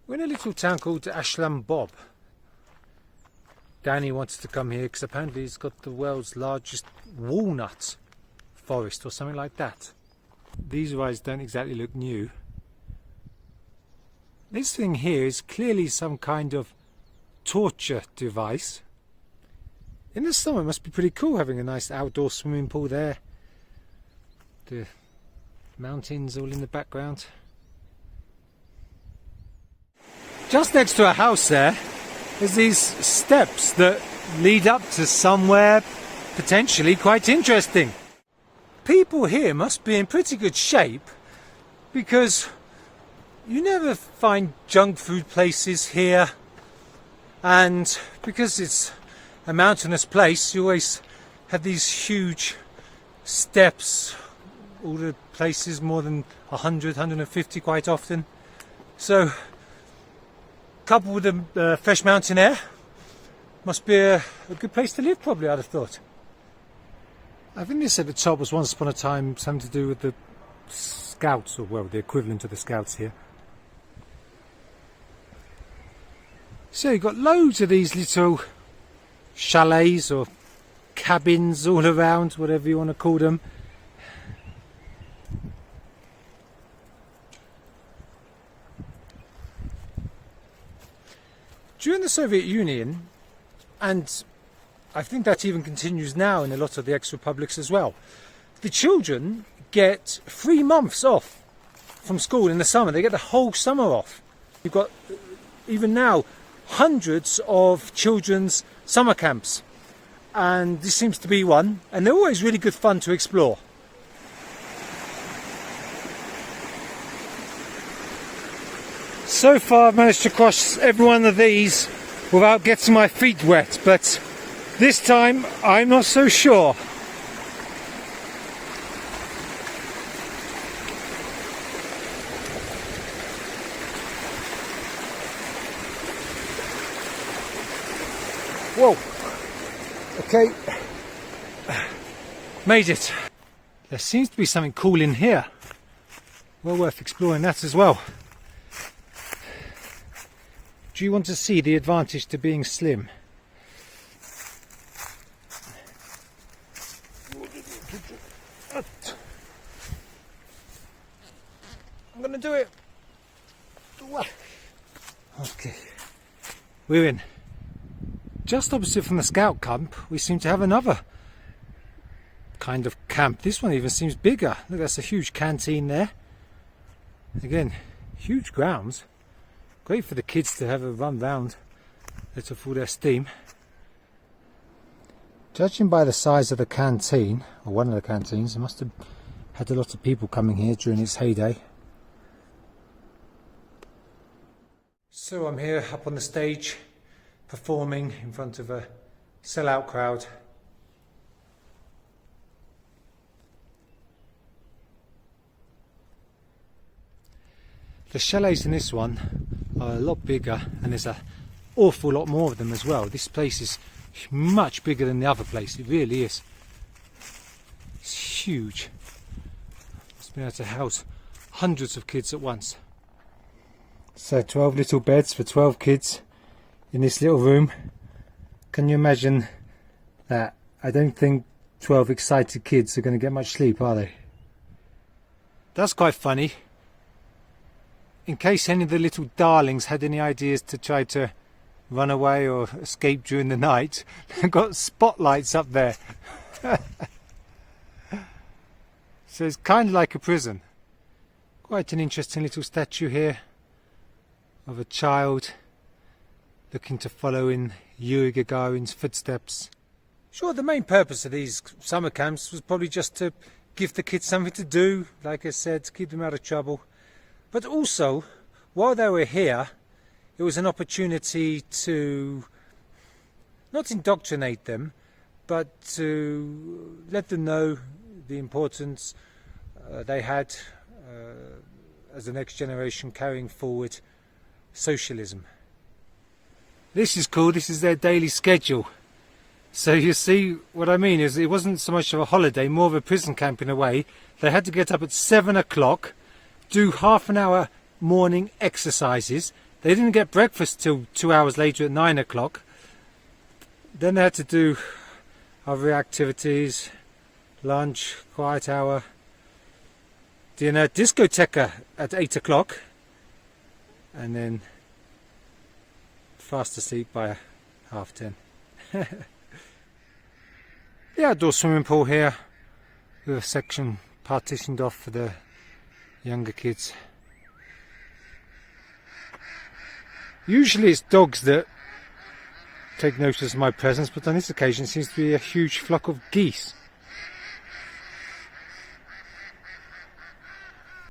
We're in a little town called Ashlam Bob. Danny wanted to come here because apparently he's got the world's largest walnut forest or something like that. These rides don't exactly look new. This thing here is clearly some kind of torture device. In the summer it must be pretty cool having a nice outdoor swimming pool there. The mountains all in the background. Just next to our house there's these steps that lead up to somewhere potentially quite interesting. People here must be in pretty good shape because you never find junk food places here, and because it's a mountainous place you always have these huge steps, all the places more than 100, 150 quite often. So coupled with the fresh mountain air, must be a good place to live probably, I'd have thought. I think this at the top was once upon a time something to do with the Scouts, or well, the equivalent of the Scouts here. So you've got loads of these little chalets or cabins all around, whatever you want to call them. During the Soviet Union, and I think that even continues now in a lot of the ex-republics as well, the children get 3 months off from school in the summer. They get the whole summer off. You've got, even now, hundreds of children's summer camps, and this seems to be one, and they're always really good fun to explore. So far I've managed to cross every one of these without getting my feet wet, but this time I'm not so sure. Whoa, okay, made it. There seems to be something cool in here, well worth exploring that as well. Do you want to see the advantage to being slim? I'm going to do it. Okay, we're in. Just opposite from the Scout camp, we seem to have another kind of camp. This one even seems bigger. Look, that's a huge canteen there. Again, huge grounds. Great for the kids to have a run round, let off all their steam. Judging by the size of the canteen, or one of the canteens, it must have had a lot of people coming here during its heyday. So I'm here up on the stage, performing in front of a sellout crowd. The chalets in this one are a lot bigger, and there's an awful lot more of them as well. This place is much bigger than the other place, it really is. It's huge. It's been able to house hundreds of kids at once. So 12 little beds for 12 kids in this little room. Can you imagine that? I don't think 12 excited kids are going to get much sleep, are they? That's quite funny. In case any of the little darlings had any ideas to try to run away or escape during the night, they've got spotlights up there. So it's kind of like a prison. Quite an interesting little statue here of a child looking to follow in Yuri Gagarin's footsteps. Sure, the main purpose of these summer camps was probably just to give the kids something to do, like I said, to keep them out of trouble. But also, while they were here, it was an opportunity to not indoctrinate them, but to let them know the importance they had as the next generation carrying forward socialism. This is cool, this is their daily schedule. So you see what I mean, is it wasn't so much of a holiday, more of a prison camp in a way. They had to get up at 7 o'clock, do half an hour morning exercises, They didn't get breakfast till 2 hours later at 9 o'clock. Then they had to do other activities, lunch, quiet hour, dinner, discoteca at 8 o'clock, and then fast asleep by 10:30. The outdoor swimming pool here with a section partitioned off for the younger kids. Usually it's dogs that take notice of my presence, but on this occasion it seems to be a huge flock of geese.